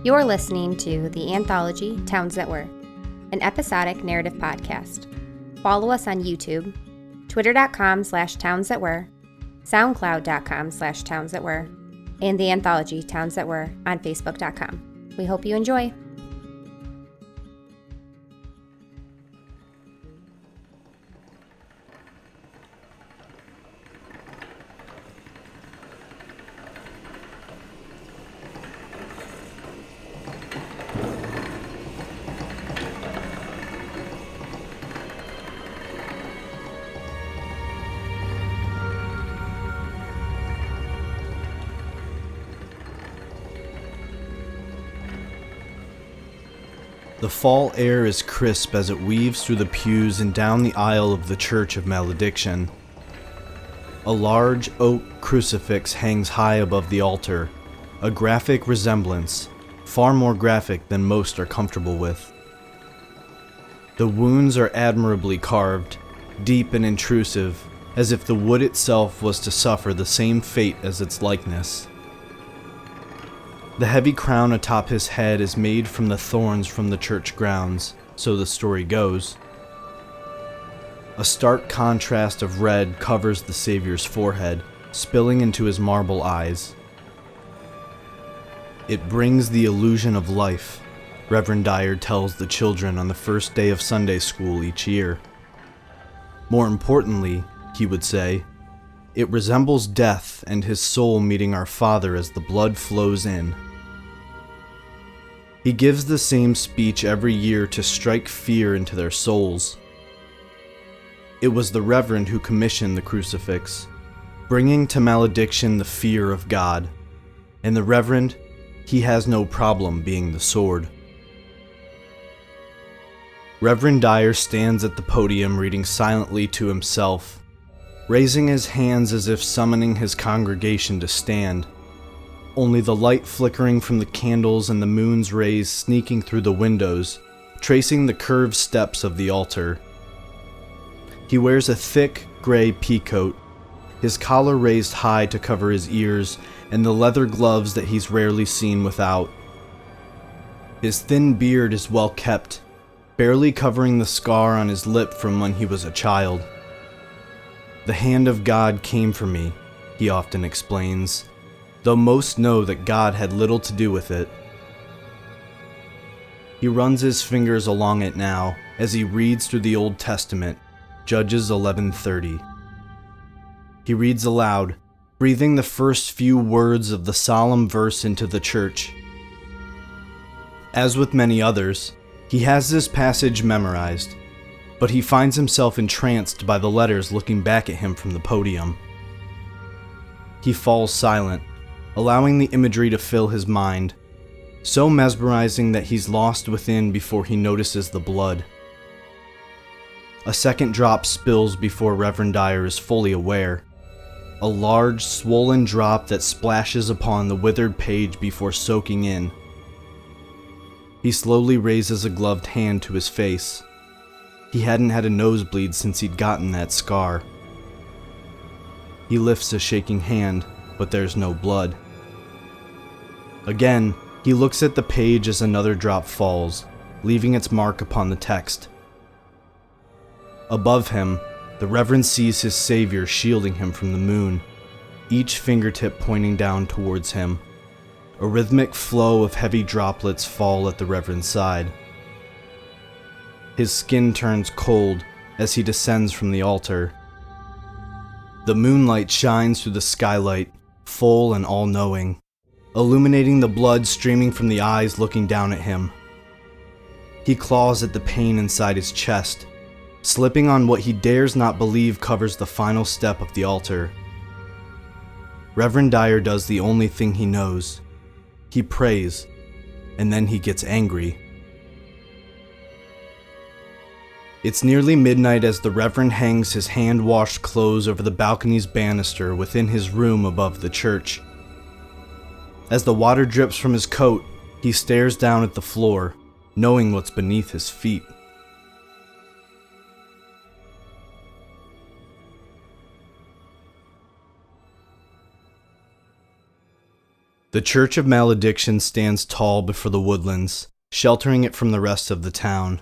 You're listening to the Anthology Towns That Were, an episodic narrative podcast. Follow us on YouTube, twitter.com/townsthatwere, soundcloud.com/townsthatwere, and the Anthology Towns That Were on facebook.com. We hope you enjoy. The fall air is crisp as it weaves through the pews and down the aisle of the Church of Malediction. A large oak crucifix hangs high above the altar, a graphic resemblance, far more graphic than most are comfortable with. The wounds are admirably carved, deep and intrusive, as if the wood itself was to suffer the same fate as its likeness. The heavy crown atop his head is made from the thorns from the church grounds, so the story goes. A stark contrast of red covers the Savior's forehead, spilling into his marble eyes. It brings the illusion of life, Reverend Dyer tells the children on the first day of Sunday school each year. More importantly, he would say, it resembles death and his soul meeting our Father as the blood flows in. He gives the same speech every year to strike fear into their souls. It was the Reverend who commissioned the crucifix, bringing to Malediction the fear of God, and the Reverend, he has no problem being the sword. Reverend Dyer stands at the podium reading silently to himself, raising his hands as if summoning his congregation to stand, only the light flickering from the candles and the moon's rays sneaking through the windows, tracing the curved steps of the altar. He wears a thick, gray peacoat, his collar raised high to cover his ears, and the leather gloves that he's rarely seen without. His thin beard is well kept, barely covering the scar on his lip from when he was a child. The hand of God came for me, he often explains, though most know that God had little to do with it. He runs his fingers along it now as he reads through the Old Testament, Judges 11:30. He reads aloud, breathing the first few words of the solemn verse into the church. As with many others, he has this passage memorized, but he finds himself entranced by the letters looking back at him from the podium. He falls silent, allowing the imagery to fill his mind, so mesmerizing that he's lost within before he notices the blood. A second drop spills before Reverend Dyer is fully aware, a large, swollen drop that splashes upon the withered page before soaking in. He slowly raises a gloved hand to his face. He hadn't had a nosebleed since he'd gotten that scar. He lifts a shaking hand, but there's no blood. Again, he looks at the page as another drop falls, leaving its mark upon the text. Above him, the Reverend sees his Savior shielding him from the moon, each fingertip pointing down towards him. A rhythmic flow of heavy droplets fall at the Reverend's side. His skin turns cold as he descends from the altar. The moonlight shines through the skylight, full and all-knowing, illuminating the blood streaming from the eyes looking down at him. He claws at the pain inside his chest, slipping on what he dares not believe covers the final step of the altar. Reverend Dyer does the only thing he knows. He prays, and then he gets angry. It's nearly midnight as the Reverend hangs his hand-washed clothes over the balcony's banister within his room above the church. As the water drips from his coat, he stares down at the floor, knowing what's beneath his feet. The Church of Malediction stands tall before the woodlands, sheltering it from the rest of the town.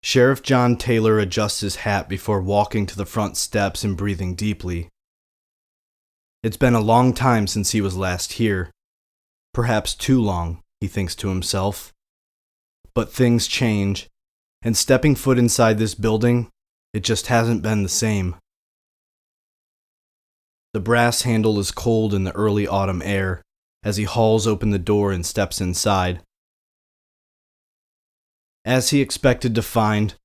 Sheriff John Taylor adjusts his hat before walking to the front steps and breathing deeply. It's been a long time since he was last here. Perhaps too long, he thinks to himself. But things change, and stepping foot inside this building, it just hasn't been the same. The brass handle is cold in the early autumn air as he hauls open the door and steps inside. As he expected to find,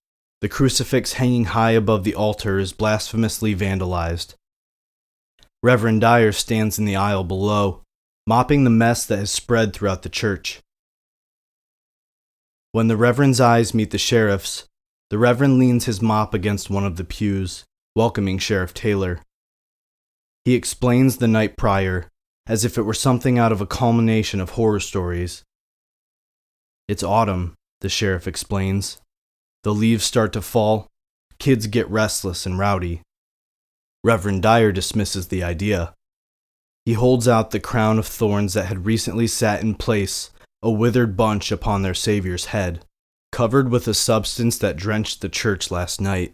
the crucifix hanging high above the altar is blasphemously vandalized. Reverend Dyer stands in the aisle below, mopping the mess that has spread throughout the church. When the Reverend's eyes meet the sheriff's, the Reverend leans his mop against one of the pews, welcoming Sheriff Taylor. He explains the night prior, as if it were something out of a culmination of horror stories. It's autumn, the sheriff explains. The leaves start to fall, kids get restless and rowdy. Reverend Dyer dismisses the idea. He holds out the crown of thorns that had recently sat in place, a withered bunch upon their Savior's head, covered with a substance that drenched the church last night.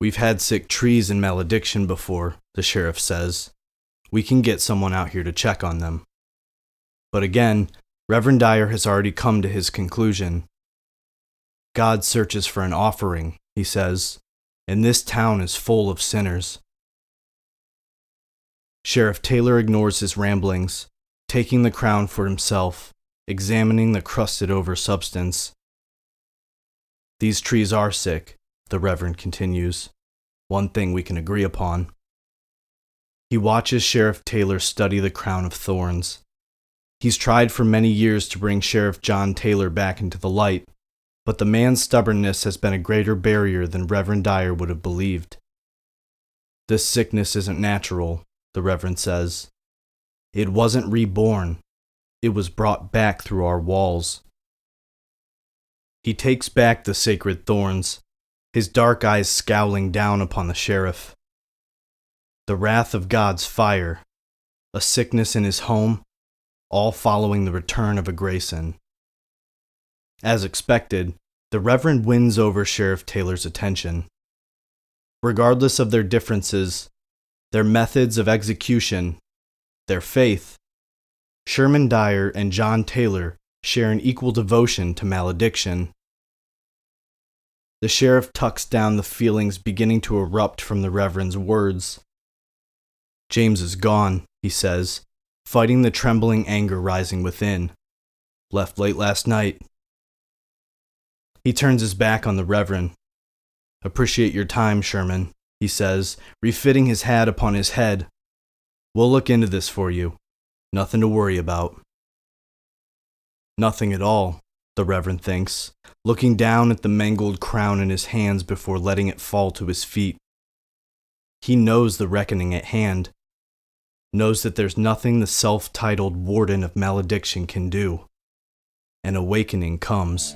We've had sick trees in Malediction before, the sheriff says. We can get someone out here to check on them. But again, Reverend Dyer has already come to his conclusion. God searches for an offering, he says, and this town is full of sinners. Sheriff Taylor ignores his ramblings, taking the crown for himself, examining the crusted-over substance. These trees are sick, the Reverend continues. One thing we can agree upon. He watches Sheriff Taylor study the crown of thorns. He's tried for many years to bring Sheriff John Taylor back into the light, but the man's stubbornness has been a greater barrier than Reverend Dyer would have believed. This sickness isn't natural, the Reverend says. It wasn't reborn. It was brought back through our walls. He takes back the sacred thorns, his dark eyes scowling down upon the sheriff. The wrath of God's fire, a sickness in his home, all following the return of a Grayson. As expected, the Reverend wins over Sheriff Taylor's attention. Regardless of their differences, their methods of execution, their faith, Sherman Dyer and John Taylor share an equal devotion to malediction. The sheriff tucks down the feelings beginning to erupt from the Reverend's words. James is gone, he says, fighting the trembling anger rising within. Left late last night. He turns his back on the Reverend. Appreciate your time, Sherman, he says, refitting his hat upon his head. We'll look into this for you. Nothing to worry about. Nothing at all, the Reverend thinks, looking down at the mangled crown in his hands before letting it fall to his feet. He knows the reckoning at hand, knows that there's nothing the self-titled warden of malediction can do. An awakening comes.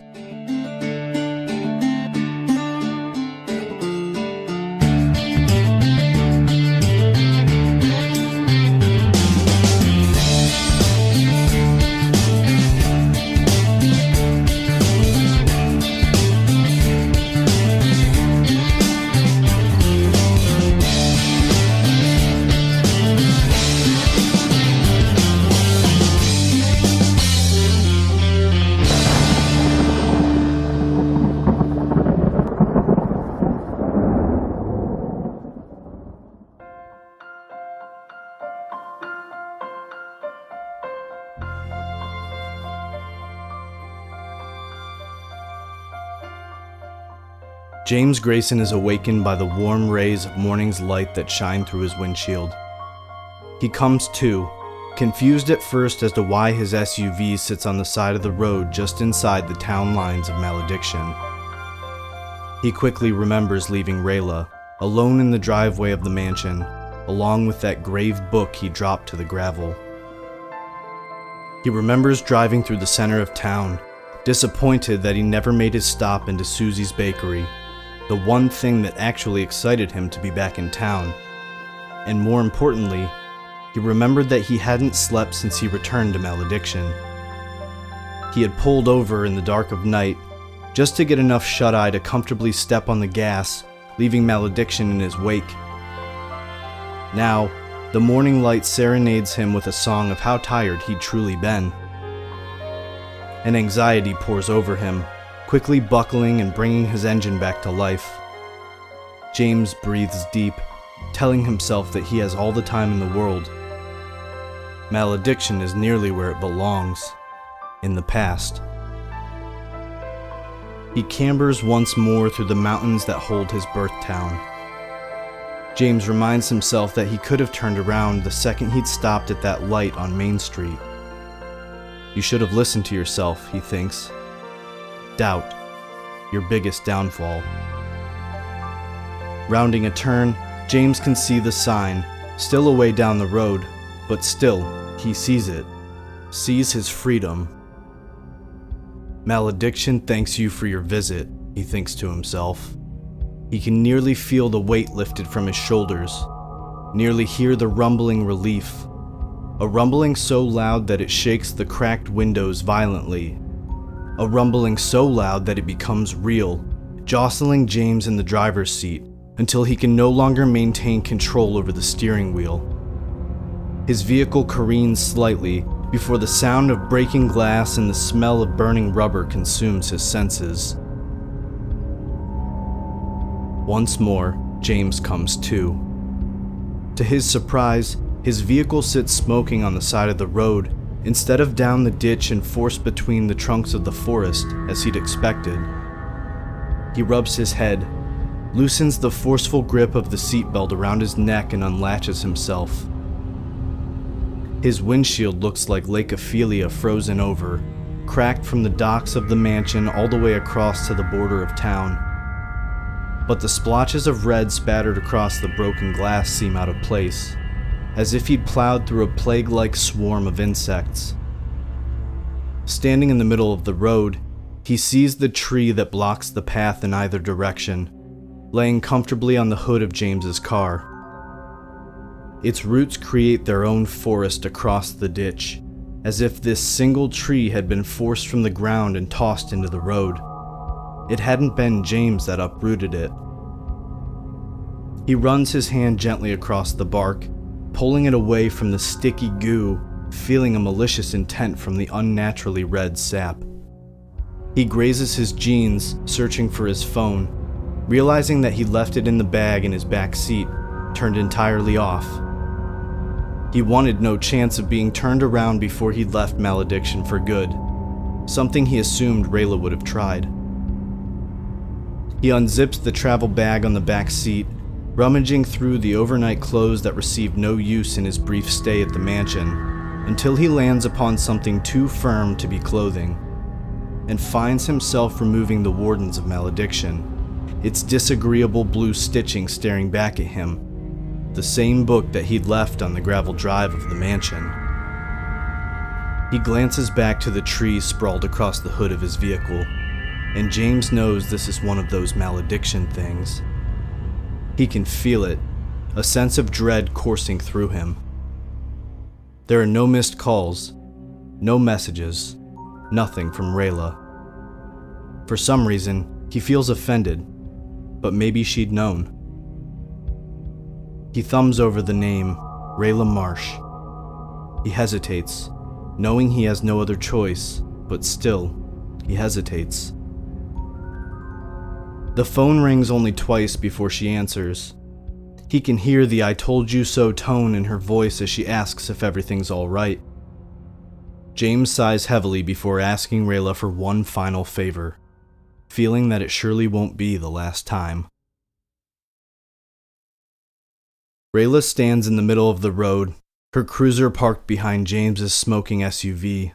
James Grayson is awakened by the warm rays of morning's light that shine through his windshield. He comes to, confused at first as to why his SUV sits on the side of the road just inside the town lines of Malediction. He quickly remembers leaving Rayla, alone in the driveway of the mansion, along with that grave book he dropped to the gravel. He remembers driving through the center of town, disappointed that he never made his stop into Susie's bakery, the one thing that actually excited him to be back in town. And more importantly, he remembered that he hadn't slept since he returned to Malediction. He had pulled over in the dark of night just to get enough shut-eye to comfortably step on the gas, leaving Malediction in his wake. Now, the morning light serenades him with a song of how tired he'd truly been. An anxiety pours over him, quickly buckling and bringing his engine back to life. James breathes deep, telling himself that he has all the time in the world. Malediction is nearly where it belongs, in the past. He cambers once more through the mountains that hold his birth town. James reminds himself that he could have turned around the second he'd stopped at that light on Main Street. You should have listened to yourself, he thinks. Doubt, your biggest downfall. Rounding a turn, James can see the sign, still a way down the road, but still, he sees it. Sees his freedom. Malediction thanks you for your visit, he thinks to himself. He can nearly feel the weight lifted from his shoulders, nearly hear the rumbling relief. A rumbling so loud that it shakes the cracked windows violently. A rumbling so loud that it becomes real, jostling James in the driver's seat until he can no longer maintain control over the steering wheel. His vehicle careens slightly before the sound of breaking glass and the smell of burning rubber consumes his senses. Once more, James comes to. To his surprise, his vehicle sits smoking on the side of the road instead of down the ditch and forced between the trunks of the forest as he'd expected. He rubs his head, loosens the forceful grip of the seatbelt around his neck and unlatches himself. His windshield looks like Lake Ophelia frozen over, cracked from the docks of the mansion all the way across to the border of town. But the splotches of red spattered across the broken glass seem out of place, as if he'd plowed through a plague-like swarm of insects. Standing in the middle of the road, he sees the tree that blocks the path in either direction, laying comfortably on the hood of James's car. Its roots create their own forest across the ditch, as if this single tree had been forced from the ground and tossed into the road. It hadn't been James that uprooted it. He runs his hand gently across the bark, pulling it away from the sticky goo, feeling a malicious intent from the unnaturally red sap. He grazes his jeans, searching for his phone, realizing that he left it in the bag in his back seat, turned entirely off. He wanted no chance of being turned around before he'd left Malediction for good, something he assumed Rayla would have tried. He unzips the travel bag on the back seat, rummaging through the overnight clothes that received no use in his brief stay at the mansion, until he lands upon something too firm to be clothing, and finds himself removing the wardens of Malediction, its disagreeable blue stitching staring back at him, the same book that he'd left on the gravel drive of the mansion. He glances back to the tree sprawled across the hood of his vehicle, and James knows this is one of those Malediction things. He can feel it, a sense of dread coursing through him. There are no missed calls, no messages, nothing from Rayla. For some reason, he feels offended, but maybe she'd known. He thumbs over the name, Rayla Marsh. He hesitates, knowing he has no other choice, but still, he hesitates. The phone rings only twice before she answers. He can hear the "I told you so" tone in her voice as she asks if everything's all right. James sighs heavily before asking Rayla for one final favor, feeling that it surely won't be the last time. Rayla stands in the middle of the road, her cruiser parked behind James's smoking SUV.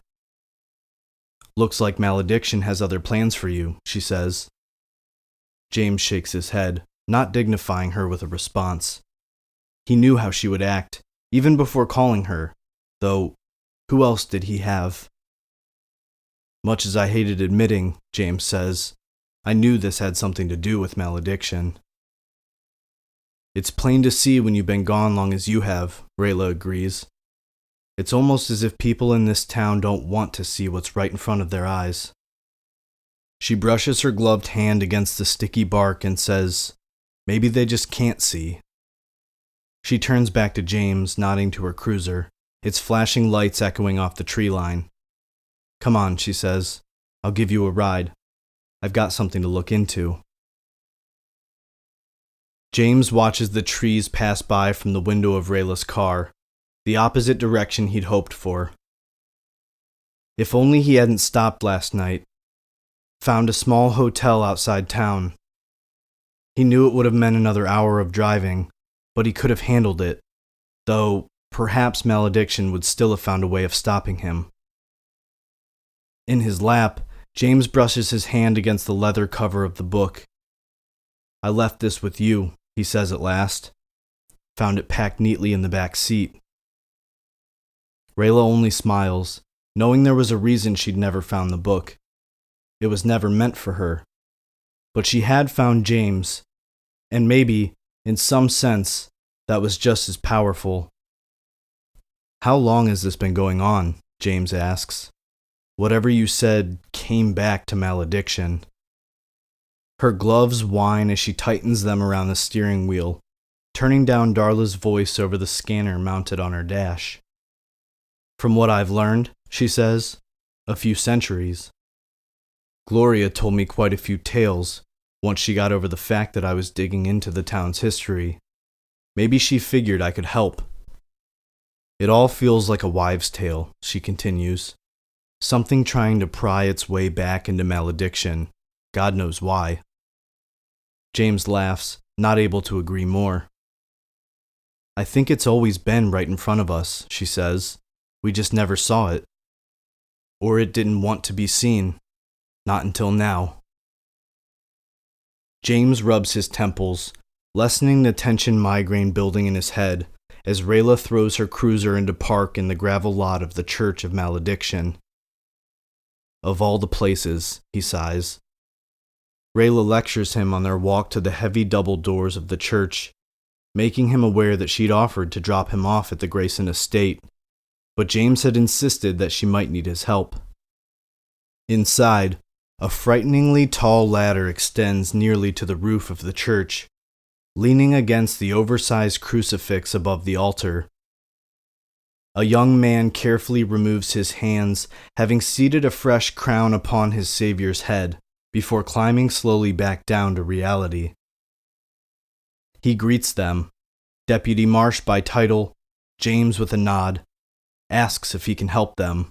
"Looks like Malediction has other plans for you," she says. James shakes his head, not dignifying her with a response. He knew how she would act, even before calling her, though who else did he have? "Much as I hated admitting," James says, "I knew this had something to do with Malediction." "It's plain to see when you've been gone long as you have," Rayla agrees, It's almost as if people in this town don't want to see what's right in front of their eyes. She brushes her gloved hand against the sticky bark and says, "Maybe they just can't see." She turns back to James, nodding to her cruiser, its flashing lights echoing off the tree line. "Come on," she says. "I'll give you a ride. I've got something to look into." James watches the trees pass by from the window of Rayla's car, the opposite direction he'd hoped for. If only he hadn't stopped last night, found a small hotel outside town. He knew it would have meant another hour of driving, but he could have handled it, though perhaps Malediction would still have found a way of stopping him. In his lap, James brushes his hand against the leather cover of the book. "I left this with you," he says at last. "Found it packed neatly in the back seat." Rayla only smiles, knowing there was a reason she'd never found the book. It was never meant for her. But she had found James, and maybe, in some sense, that was just as powerful. "How long has this been going on?" James asks. "Whatever you said came back to Malediction." Her gloves whine as she tightens them around the steering wheel, turning down Darla's voice over the scanner mounted on her dash. "From what I've learned," she says, "a few centuries. Gloria told me quite a few tales once she got over the fact that I was digging into the town's history. Maybe she figured I could help. It all feels like a wives' tale," she continues. "Something trying to pry its way back into Malediction. God knows why." James laughs, not able to agree more. "I think it's always been right in front of us," she says. "We just never saw it. Or it didn't want to be seen. Not until now." James rubs his temples, lessening the tension migraine building in his head as Rayla throws her cruiser into park in the gravel lot of the Church of Malediction. "Of all the places," he sighs. Rayla lectures him on their walk to the heavy double doors of the church, making him aware that she'd offered to drop him off at the Grayson estate, but James had insisted that she might need his help. Inside, a frighteningly tall ladder extends nearly to the roof of the church, leaning against the oversized crucifix above the altar. A young man carefully removes his hands, having seated a fresh crown upon his Savior's head, before climbing slowly back down to reality. He greets them, Deputy Marsh by title, James with a nod, asks if he can help them.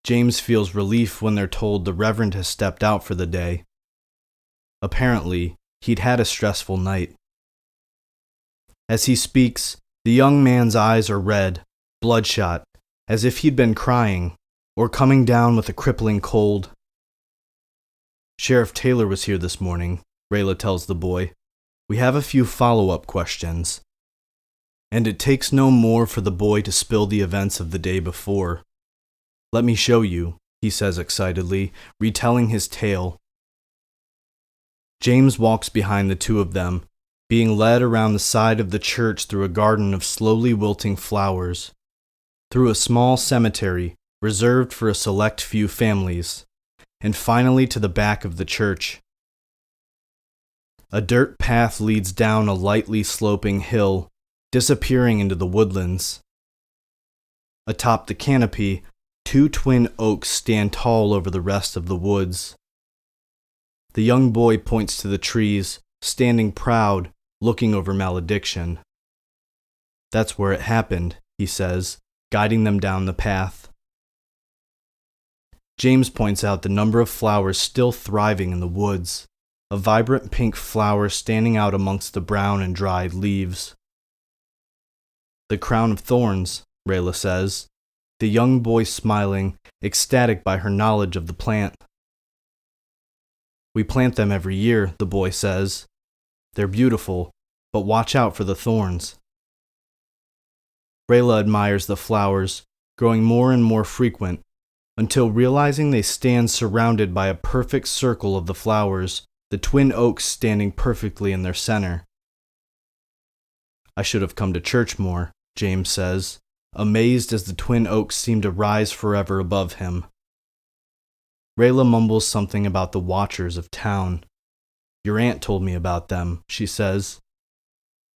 James feels relief when they're told the Reverend has stepped out for the day. Apparently, he'd had a stressful night. As he speaks, the young man's eyes are red, bloodshot, as if he'd been crying, or coming down with a crippling cold. "Sheriff Taylor was here this morning," Rayla tells the boy. "We have a few follow-up questions." And it takes no more for the boy to spill the events of the day before. "Let me show you," he says excitedly, retelling his tale. James walks behind the two of them, being led around the side of the church through a garden of slowly wilting flowers, through a small cemetery reserved for a select few families, and finally to the back of the church. A dirt path leads down a lightly sloping hill, disappearing into the woodlands. Atop the canopy, two twin oaks stand tall over the rest of the woods. The young boy points to the trees, standing proud, looking over Malediction. "That's where it happened," he says, guiding them down the path. James points out the number of flowers still thriving in the woods, a vibrant pink flower standing out amongst the brown and dried leaves. "The crown of thorns," Rayla says, the young boy smiling, ecstatic by her knowledge of the plant. "We plant them every year," the boy says. "They're beautiful, but watch out for the thorns." Rayla admires the flowers, growing more and more frequent, until realizing they stand surrounded by a perfect circle of the flowers, the twin oaks standing perfectly in their center. "I should have come to church more," James says, amazed as the twin oaks seem to rise forever above him. Rayla mumbles something about the Watchers of town. "Your aunt told me about them," she says.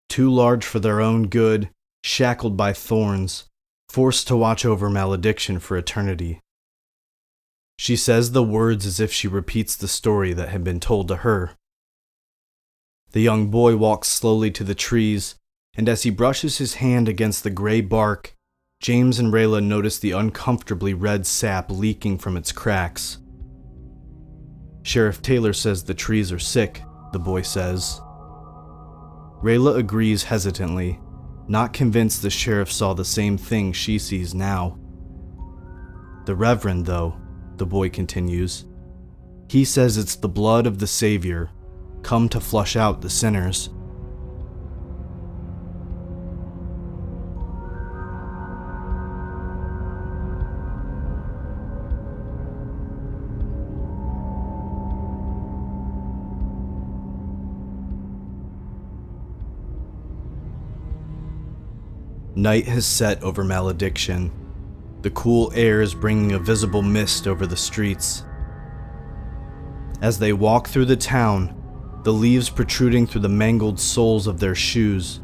"Too large for their own good, shackled by thorns, forced to watch over Malediction for eternity." She says the words as if she repeats the story that had been told to her. The young boy walks slowly to the trees, and as he brushes his hand against the gray bark, James and Rayla notice the uncomfortably red sap leaking from its cracks. "Sheriff Taylor says the trees are sick," the boy says. Rayla agrees hesitantly, not convinced the sheriff saw the same thing she sees now. "The Reverend, though," the boy continues, "he says it's the blood of the Savior, come to flush out the sinners." Night has set over Malediction. The cool air is bringing a visible mist over the streets. As they walk through the town, the leaves protruding through the mangled soles of their shoes,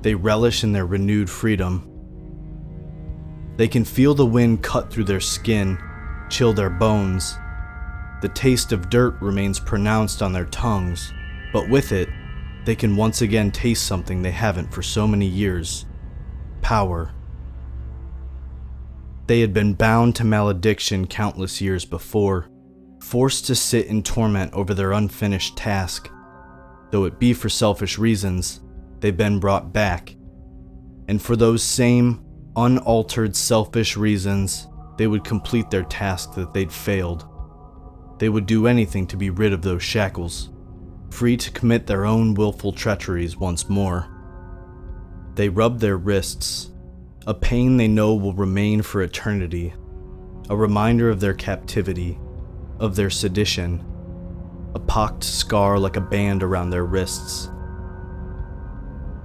they relish in their renewed freedom. They can feel the wind cut through their skin, chill their bones. The taste of dirt remains pronounced on their tongues, but with it, they can once again taste something they haven't for so many years: power. They had been bound to Malediction countless years before, forced to sit in torment over their unfinished task. Though it be for selfish reasons, they've been brought back. And for those same, unaltered selfish reasons, they would complete their task that they'd failed. They would do anything to be rid of those shackles, free to commit their own willful treacheries once more. They rub their wrists, a pain they know will remain for eternity, a reminder of their captivity, of their sedition, a pocked scar like a band around their wrists.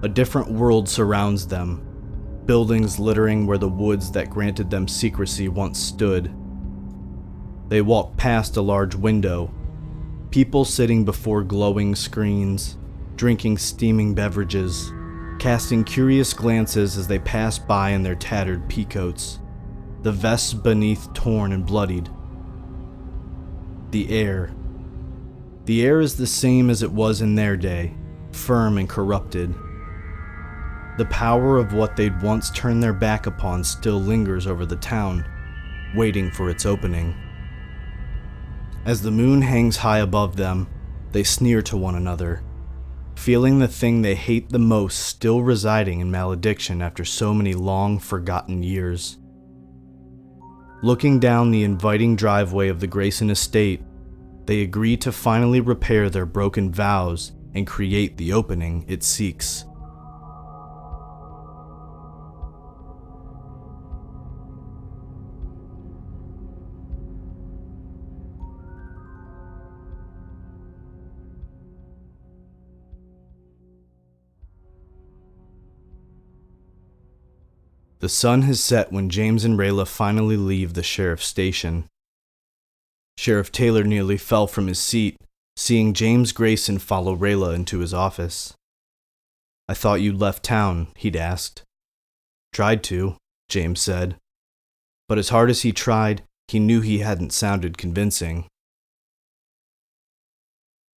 A different world surrounds them, buildings littering where the woods that granted them secrecy once stood. They walk past a large window, people sitting before glowing screens, drinking steaming beverages, casting curious glances as they pass by in their tattered peacoats, the vests beneath torn and bloodied. The air is the same as it was in their day, firm and corrupted. The power of what they'd once turned their back upon still lingers over the town, waiting for its opening. As the moon hangs high above them, they sneer to one another, feeling the thing they hate the most still residing in Malediction after so many long forgotten years. Looking down the inviting driveway of the Grayson estate, they agree to finally repair their broken vows and create the opening it seeks. The sun has set when James and Rayla finally leave the sheriff's station. Sheriff Taylor nearly fell from his seat, seeing James Grayson follow Rayla into his office. "I thought you'd left town," he'd asked. "Tried to," James said. But as hard as he tried, he knew he hadn't sounded convincing.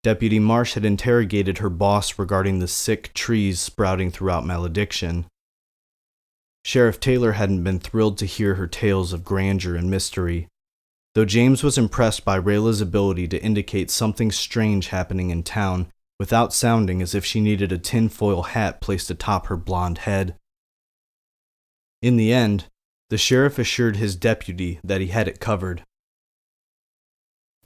Deputy Marsh had interrogated her boss regarding the sick trees sprouting throughout Malediction. Sheriff Taylor hadn't been thrilled to hear her tales of grandeur and mystery, though James was impressed by Rayla's ability to indicate something strange happening in town without sounding as if she needed a tinfoil hat placed atop her blonde head. In the end, the sheriff assured his deputy that he had it covered.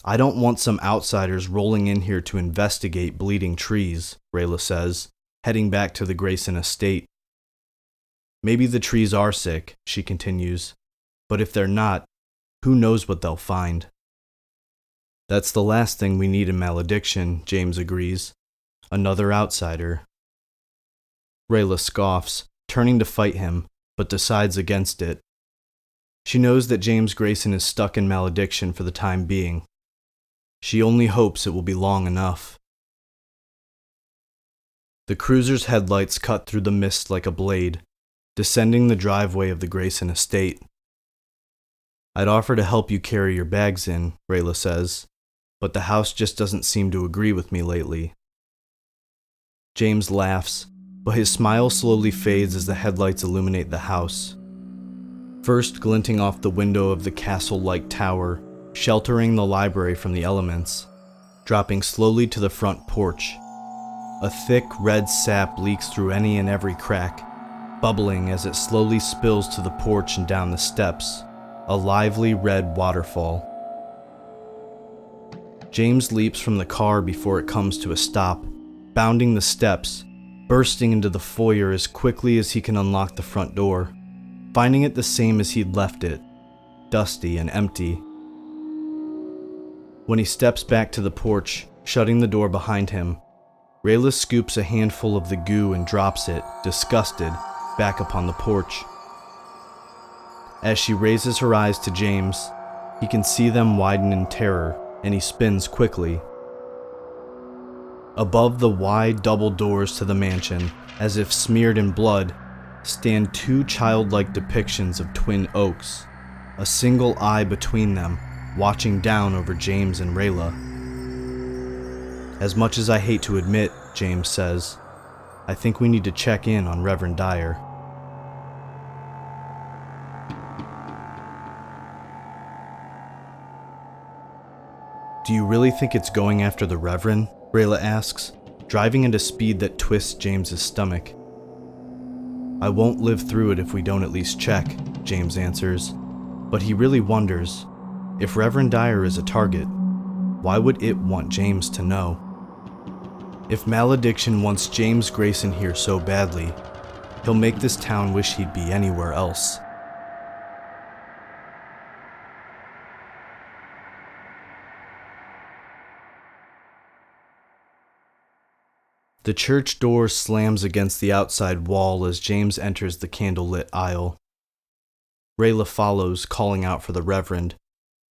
"I don't want some outsiders rolling in here to investigate bleeding trees," Rayla says, heading back to the Grayson estate. "Maybe the trees are sick," she continues, "but if they're not, who knows what they'll find." "That's the last thing we need in Malediction," James agrees. "Another outsider." Rayla scoffs, turning to fight him, but decides against it. She knows that James Grayson is stuck in Malediction for the time being. She only hopes it will be long enough. The cruiser's headlights cut through the mist like a blade, descending the driveway of the Grayson estate. "I'd offer to help you carry your bags in," Rayla says, "but the house just doesn't seem to agree with me lately." James laughs, but his smile slowly fades as the headlights illuminate the house. First glinting off the window of the castle-like tower, sheltering the library from the elements, dropping slowly to the front porch. A thick red sap leaks through any and every crack, bubbling as it slowly spills to the porch and down the steps, a lively red waterfall. James leaps from the car before it comes to a stop, bounding the steps, bursting into the foyer as quickly as he can unlock the front door, finding it the same as he'd left it, dusty and empty. When he steps back to the porch, shutting the door behind him, Rayla scoops a handful of the goo and drops it, disgusted, back upon the porch. As she raises her eyes to James, he can see them widen in terror, and he spins quickly. Above the wide double doors to the mansion, as if smeared in blood, stand two childlike depictions of twin oaks, a single eye between them, watching down over James and Rayla. "As much as I hate to admit," James says, "I think we need to check in on Reverend Dyer." "Do you really think it's going after the Reverend?" Rayla asks, driving at a speed that twists James's stomach. "I won't live through it if we don't at least check," James answers, but he really wonders, if Reverend Dyer is a target, why would it want James to know? If Malediction wants James Grayson here so badly, he'll make this town wish he'd be anywhere else. The church door slams against the outside wall as James enters the candlelit aisle. Rayla follows, calling out for the Reverend,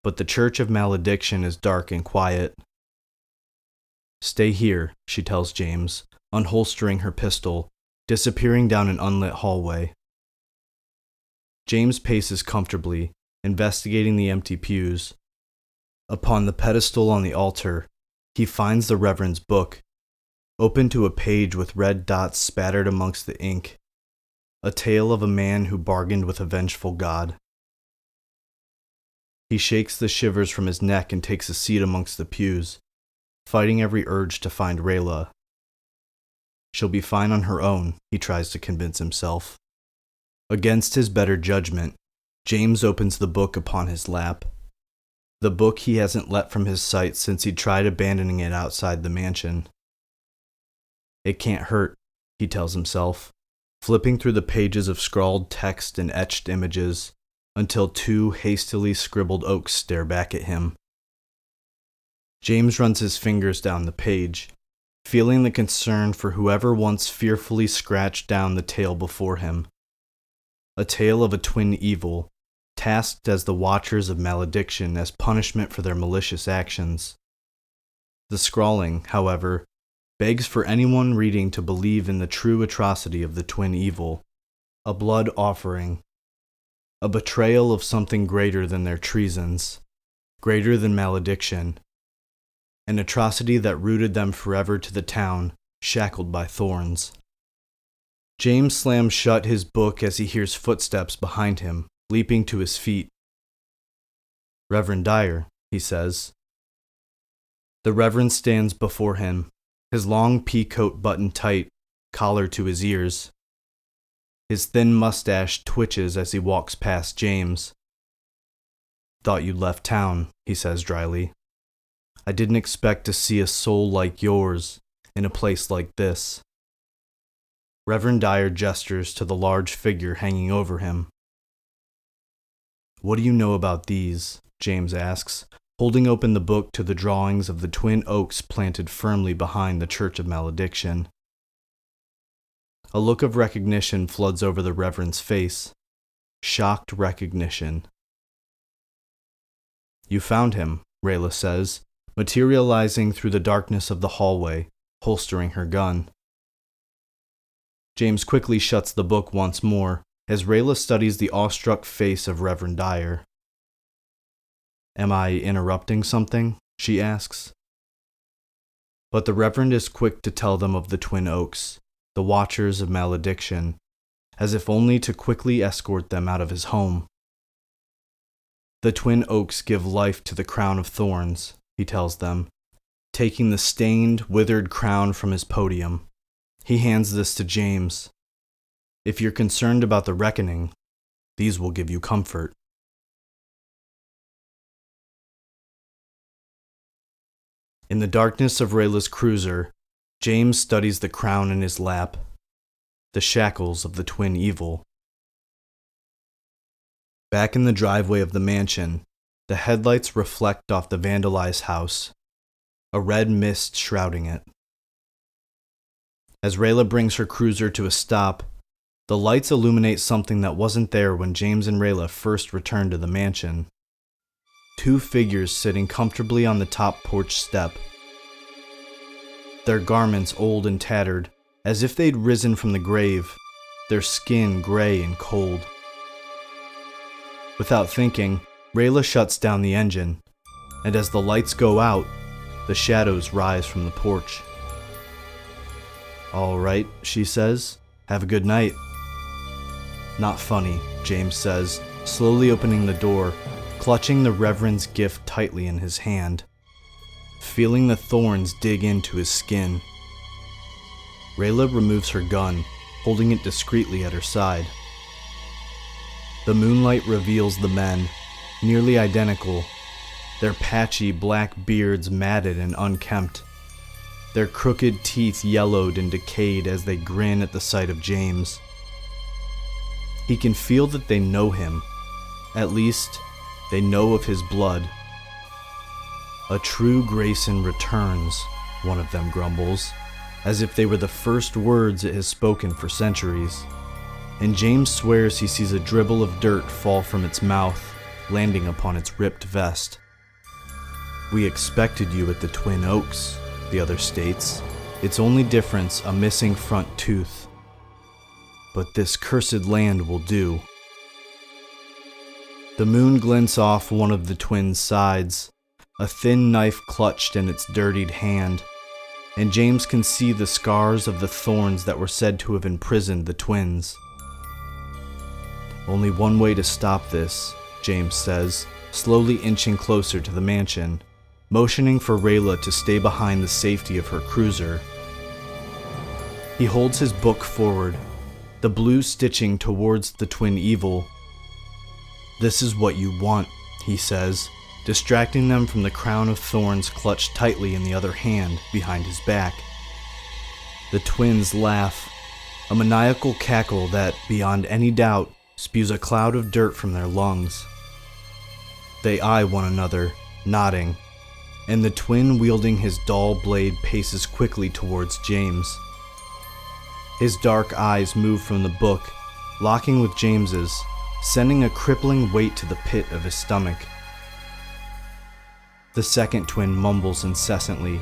but the Church of Malediction is dark and quiet. "Stay here," she tells James, unholstering her pistol, disappearing down an unlit hallway. James paces comfortably, investigating the empty pews. Upon the pedestal on the altar, he finds the Reverend's book, open to a page with red dots spattered amongst the ink, a tale of a man who bargained with a vengeful god. He shakes the shivers from his neck and takes a seat amongst the pews, fighting every urge to find Rayla. She'll be fine on her own, he tries to convince himself. Against his better judgment, James opens the book upon his lap. The book he hasn't let from his sight since he tried abandoning it outside the mansion. It can't hurt, he tells himself, flipping through the pages of scrawled text and etched images until two hastily scribbled oaks stare back at him. James runs his fingers down the page, feeling the concern for whoever once fearfully scratched down the tale before him. A tale of a twin evil, tasked as the watchers of Malediction as punishment for their malicious actions. The scrawling, however, begs for anyone reading to believe in the true atrocity of the twin evil, a blood offering, a betrayal of something greater than their treasons, greater than Malediction, an atrocity that rooted them forever to the town, shackled by thorns. James slams shut his book as he hears footsteps behind him, leaping to his feet. "Reverend Dyer," he says. The Reverend stands before him, his long pea coat buttoned tight, collar to his ears. His thin mustache twitches as he walks past James. "Thought you'd left town," he says dryly. "I didn't expect to see a soul like yours in a place like this." Reverend Dyer gestures to the large figure hanging over him. "What do you know about these?" James asks, holding open the book to the drawings of the twin oaks planted firmly behind the Church of Malediction. A look of recognition floods over the Reverend's face. shocked recognition. "You found him," Rayla says, materializing through the darkness of the hallway, holstering her gun. James quickly shuts the book once more as Rayla studies the awestruck face of Reverend Dyer. "Am I interrupting something?" she asks. But the Reverend is quick to tell them of the Twin Oaks, the Watchers of Malediction, as if only to quickly escort them out of his home. "The Twin Oaks give life to the crown of thorns," he tells them, taking the stained, withered crown from his podium. He hands this to James. "If you're concerned about the reckoning, these will give you comfort." In the darkness of Rayla's cruiser, James studies the crown in his lap, the shackles of the twin evil. Back in the driveway of the mansion, the headlights reflect off the vandalized house, a red mist shrouding it. As Rayla brings her cruiser to a stop, the lights illuminate something that wasn't there when James and Rayla first returned to the mansion. Two figures sitting comfortably on the top porch step. Their garments old and tattered, as if they'd risen from the grave, their skin gray and cold. Without thinking, Rayla shuts down the engine, and as the lights go out, the shadows rise from the porch. "All right," she says. "Have a good night." "Not funny," James says, slowly opening the door, clutching the Reverend's gift tightly in his hand, feeling the thorns dig into his skin. Rayla removes her gun, holding it discreetly at her side. The moonlight reveals the men, nearly identical, their patchy black beards matted and unkempt, their crooked teeth yellowed and decayed as they grin at the sight of James. He can feel that they know him. At least, they know of his blood. "A true Grayson returns," one of them grumbles, as if they were the first words it has spoken for centuries. And James swears he sees a dribble of dirt fall from its mouth, landing upon its ripped vest. "We expected you at the Twin Oaks," the other states, its only difference a missing front tooth. "But this cursed land will do." The moon glints off one of the twins' sides, a thin knife clutched in its dirtied hand, and James can see the scars of the thorns that were said to have imprisoned the twins. "Only one way to stop this," James says, slowly inching closer to the mansion, motioning for Rayla to stay behind the safety of her cruiser. He holds his book forward, the blue stitching towards the twin evil. "This is what you want," he says, distracting them from the crown of thorns clutched tightly in the other hand behind his back. The twins laugh, a maniacal cackle that, beyond any doubt, spews a cloud of dirt from their lungs. They eye one another, nodding, and the twin wielding his dull blade paces quickly towards James. His dark eyes move from the book, locking with James's, sending a crippling weight to the pit of his stomach. The second twin mumbles incessantly,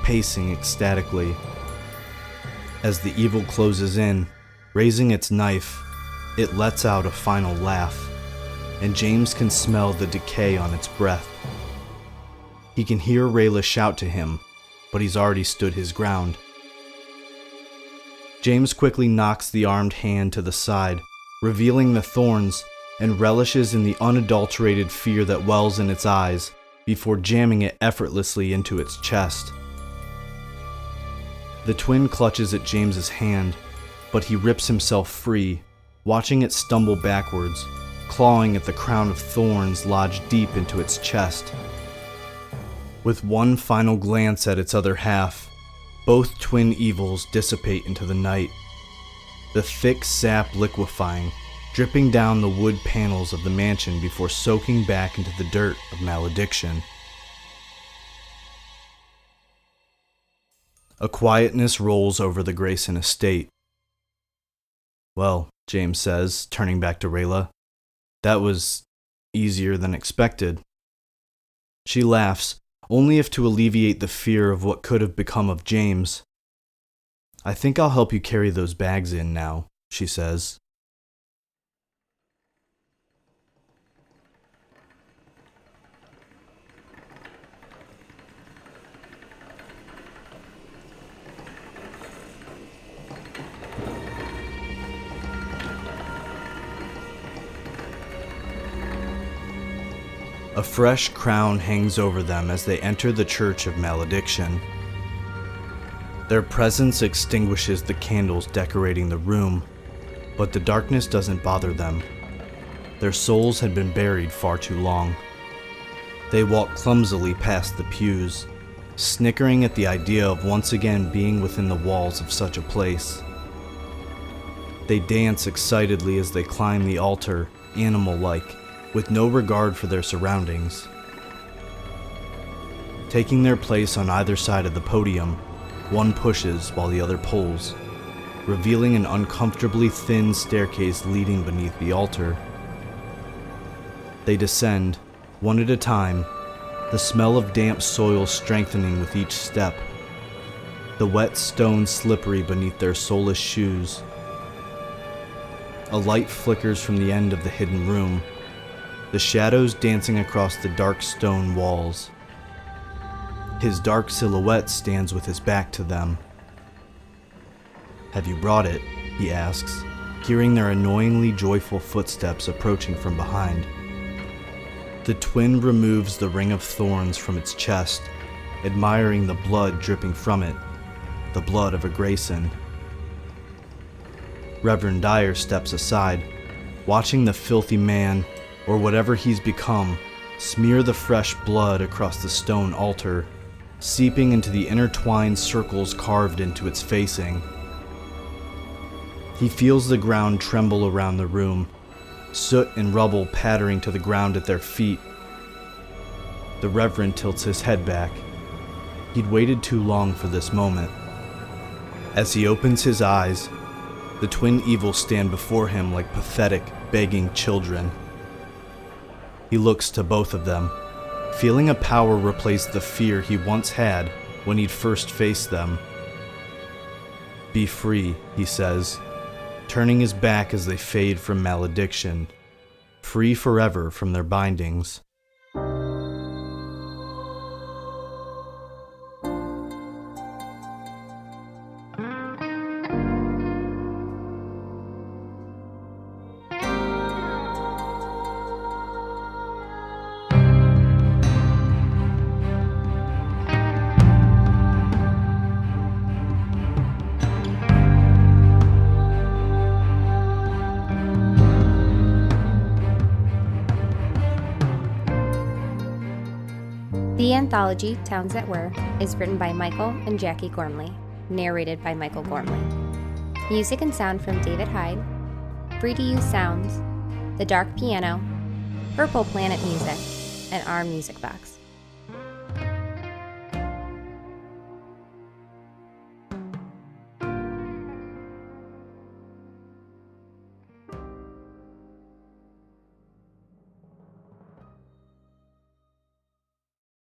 pacing ecstatically. As the evil closes in, raising its knife, it lets out a final laugh, and James can smell the decay on its breath. He can hear Rayla shout to him, but he's already stood his ground. James quickly knocks the armed hand to the side, revealing the thorns, and relishes in the unadulterated fear that wells in its eyes before jamming it effortlessly into its chest. The twin clutches at James's hand, but he rips himself free, watching it stumble backwards, clawing at the crown of thorns lodged deep into its chest. With one final glance at its other half, both twin evils dissipate into the night, the thick sap liquefying, dripping down the wood panels of the mansion before soaking back into the dirt of Malediction. A quietness rolls over the Grayson estate. "Well," James says, turning back to Rayla, That was easier than expected. She laughs, only if to alleviate the fear of what could have become of James. I think I'll help you carry those bags in now, she says. A fresh crown hangs over them as they enter the Church of Malediction. Their presence extinguishes the candles decorating the room, but the darkness doesn't bother them. Their souls had been buried far too long. They walk clumsily past the pews, snickering at the idea of once again being within the walls of such a place. They dance excitedly as they climb the altar, animal-like, with no regard for their surroundings. Taking their place on either side of the podium, one pushes while the other pulls, revealing an uncomfortably thin staircase leading beneath the altar. They descend, one at a time, the smell of damp soil strengthening with each step, the wet stone slippery beneath their soulless shoes. A light flickers from the end of the hidden room, the shadows dancing across the dark stone walls. His dark silhouette stands with his back to them. "Have you brought it?" he asks, hearing their annoyingly joyful footsteps approaching from behind. The twin removes the ring of thorns from its chest, admiring the blood dripping from it, the blood of a Grayson. Reverend Dyer steps aside, watching the filthy man, or whatever he's become, smear the fresh blood across the stone altar, seeping into the intertwined circles carved into its facing. He feels the ground tremble around the room, soot and rubble pattering to the ground at their feet. The Reverend tilts his head back. He'd waited too long for this moment. As he opens his eyes, the twin evils stand before him like pathetic, begging children. He looks to both of them, feeling a power replace the fear he once had when he'd first faced them. "Be free," he says, turning his back as they fade from malediction, free forever from their bindings. The anthology, Towns That Were, is written by Michael and Jackie Gormley, narrated by Michael Gormley. Music and sound from David Hyde, Free to Use Sounds, The Dark Piano, Purple Planet Music, and Our Music Box.